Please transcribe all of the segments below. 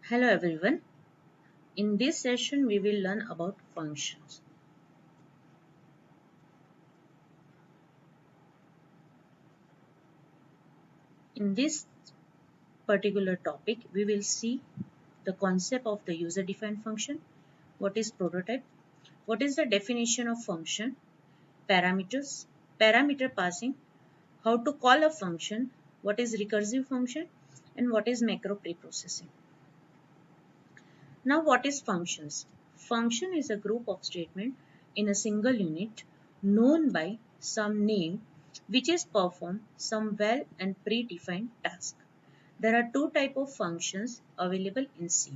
Hello everyone. In this session we will learn about functions. In this particular topic we will see the concept of the user defined function, what is prototype, what is the definition of function, parameters, parameter passing, how to call a function, what is recursive function and what is macro preprocessing. Now what is functions? Function is a group of statements in a single unit known by some name which is perform some well and predefined task. There are two types of functions available in C.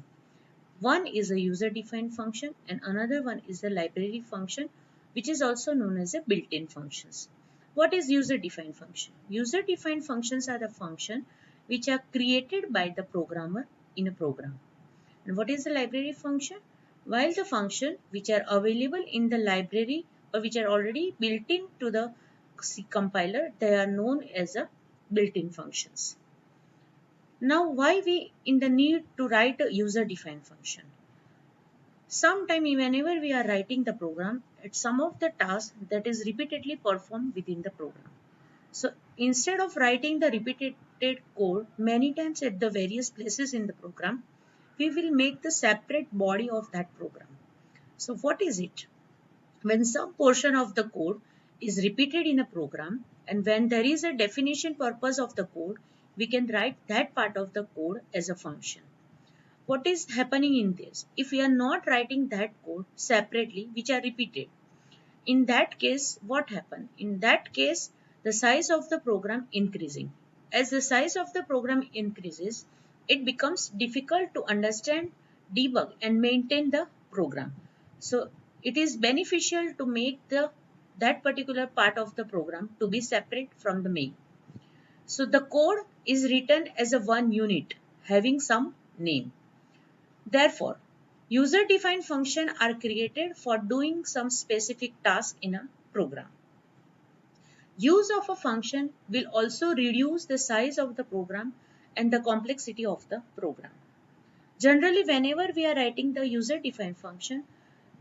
One is a user defined function and another one is a library function which is also known as a built-in functions. What is user defined function? User defined functions are the function which are created by the programmer in a program. And what is the library function? While the function which are available in the library or which are already built into the C compiler, they are known as a built-in functions. Now, why we in the need to write a user-defined function? Sometime whenever we are writing the program, it's some of the tasks that is repeatedly performed within the program. So instead of writing the repeated code many times at the various places in the program, we will make the separate body of that program. So what is it? When some portion of the code is repeated in a program and when there is a definition purpose of the code, we can write that part of the code as a function. What is happening in this? If we are not writing that code separately, which are repeated, in that case, what happened? In that case, the size of the program increasing. As the size of the program increases, it becomes difficult to understand, debug and maintain the program. So it is beneficial to make that particular part of the program to be separate from the main. So the code is written as a one unit having some name. Therefore, user-defined functions are created for doing some specific task in a program. Use of a function will also reduce the size of the program and the complexity of the program. Generally, whenever we are writing the user-defined function,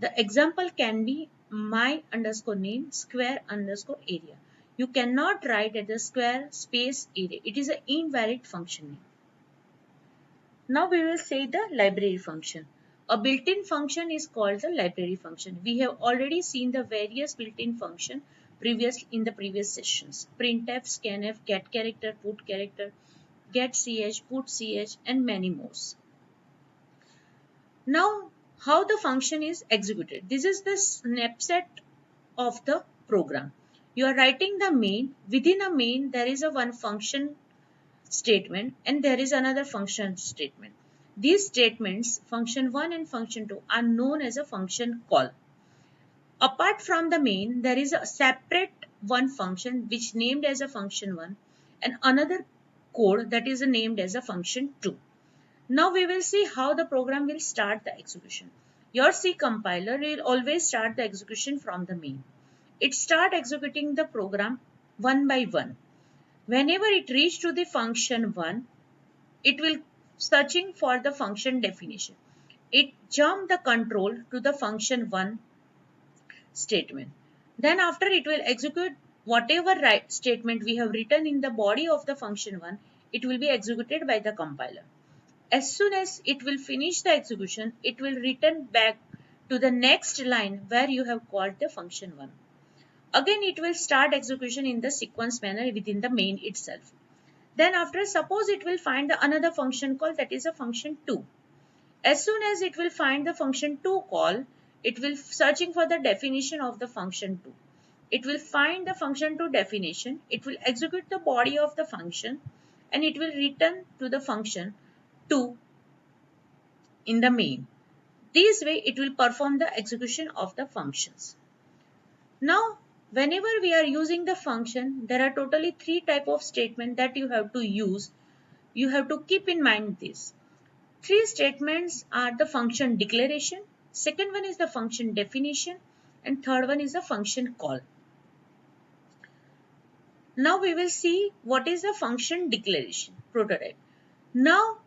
the example can be my underscore name square underscore area. You cannot write at the square space area. It is an invalid function name. Now we will say the library function. A built-in function is called the library function. We have already seen the various built-in function in the previous sessions. Printf, scanf, get character, put character, get ch, put ch and many more. Now how the function is executed. This is the snapshot of the program. You are writing the main. Within a main there is a one function statement and there is another function statement. These statements, function 1 and function 2, are known as a function call. Apart from the main, there is a separate one function which named as a function 1 and another code that is named as a function 2. Now we will see how the program will start the execution. Your C compiler will always start the execution from the main. It starts executing the program one by one. Whenever it reaches to the function 1, it will searching for the function definition. It jump the control to the function 1 statement. Then after it will execute whatever statement we have written in the body of the function 1, it will be executed by the compiler. As soon as it will finish the execution, it will return back to the next line where you have called the function 1. Again, it will start execution in the sequence manner within the main itself. Then after, suppose it will find another function call, that is a function 2. As soon as it will find the function 2 call, it will searching for the definition of the function 2. It will find the function 2 definition, it will execute the body of the function and it will return to the function 2 in the main. This way it will perform the execution of the functions. Now whenever we are using the function, there are totally three types of statements that you have to use. You have to keep in mind this. Three statements are the function declaration, second one is the function definition, and third one is the function call. Now we will see what is the function declaration prototype. Now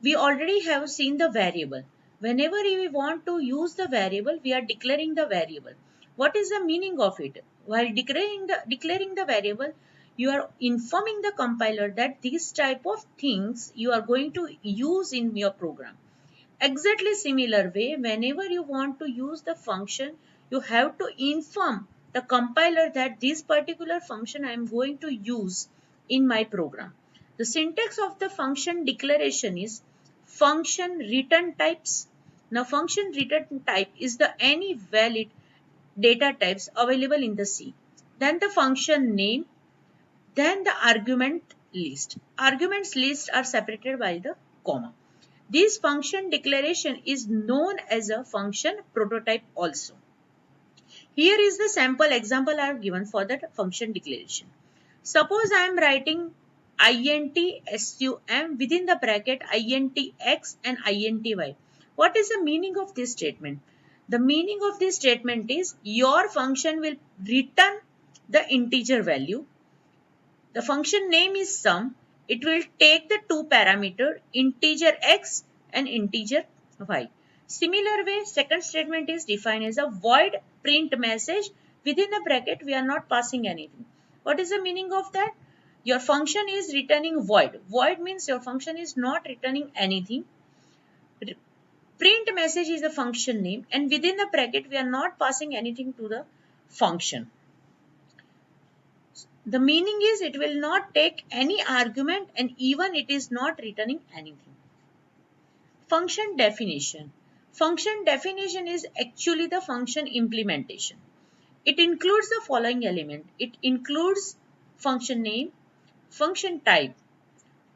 We already have seen the variable. Whenever we want to use the variable, we are declaring the variable. What is the meaning of it? While declaring the variable, you are informing the compiler that these type of things you are going to use in your program. Exactly similar way, whenever you want to use the function, you have to inform the compiler that this particular function I am going to use in my program. The syntax of the function declaration is function return types. Now function return type is the any valid data types available in the C. Then the function name, then the argument list. Arguments list are separated by the comma. This function declaration is known as a function prototype also. Here is the sample example I have given for that function declaration. Suppose I am writing int sum within the bracket int x and int y. What is the meaning of this statement? The meaning of this statement is your function will return the integer value. The function name is sum. It will take the two parameter integer x and integer y. Similar way, second statement is defined as a void print message. Within the bracket, we are not passing anything. What is the meaning of that? Your function is returning void. Void means your function is not returning anything. Print message is the function name, and within the bracket, we are not passing anything to the function. The meaning is it will not take any argument and even it is not returning anything. Function definition. Function definition is actually the function implementation. It includes the following element. It includes function name, function type,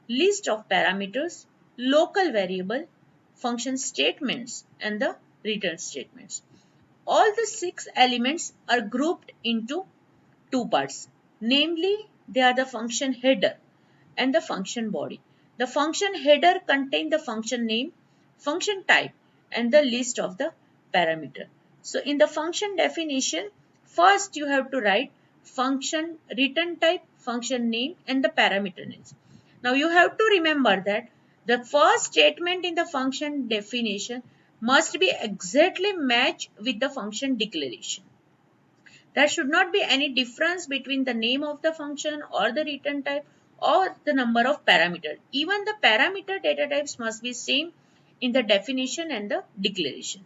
list of parameters, local variable, function statements, and the return statements. All the 6 elements are grouped into 2 parts. Namely, they are the function header and the function body. The function header contains the function name, function type, and the list of the parameter. So in the function definition, first you have to write function return type, function name, and the parameter names. Now you have to remember that the first statement in the function definition must be exactly matched with the function declaration. There should not be any difference between the name of the function or the return type or the number of parameters. Even the parameter data types must be same in the definition and the declaration.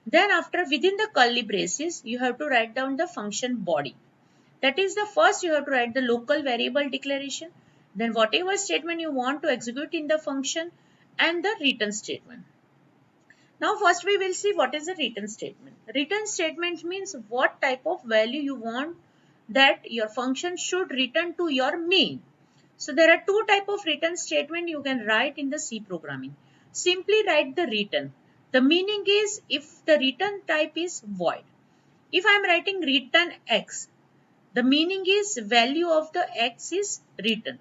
Then after within the curly braces, you have to write down the function body. That is the first you have to write the local variable declaration. Then whatever statement you want to execute in the function and the return statement. Now first we will see what is a return statement. Return statement means what type of value you want that your function should return to your main. So there are 2 type of return statement you can write in the C programming. Simply write the return. The meaning is if the return type is void. If I am writing return x, the meaning is value of the x is return.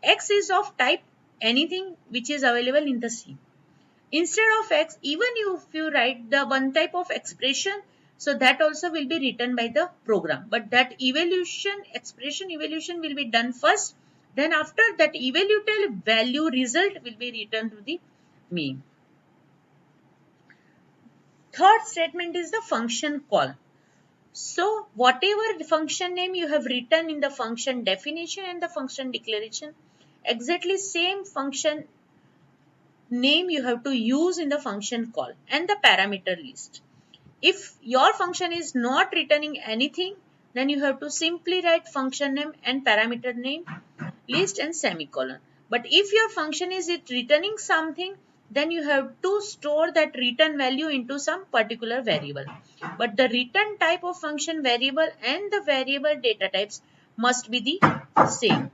X is of type anything which is available in the C. Instead of x, even if you write the one type of expression, so that also will be written by the program. But that expression evaluation will be done first. Then after that evaluated value result will be returned to the main. Third statement is the function call. So whatever the function name you have written in the function definition and the function declaration, exactly same function name you have to use in the function call and the parameter list. If your function is not returning anything, then you have to simply write function name and parameter name, list and semicolon. But if your function is returning something, then you have to store that return value into some particular variable. But the return type of function variable and the variable data types must be the same.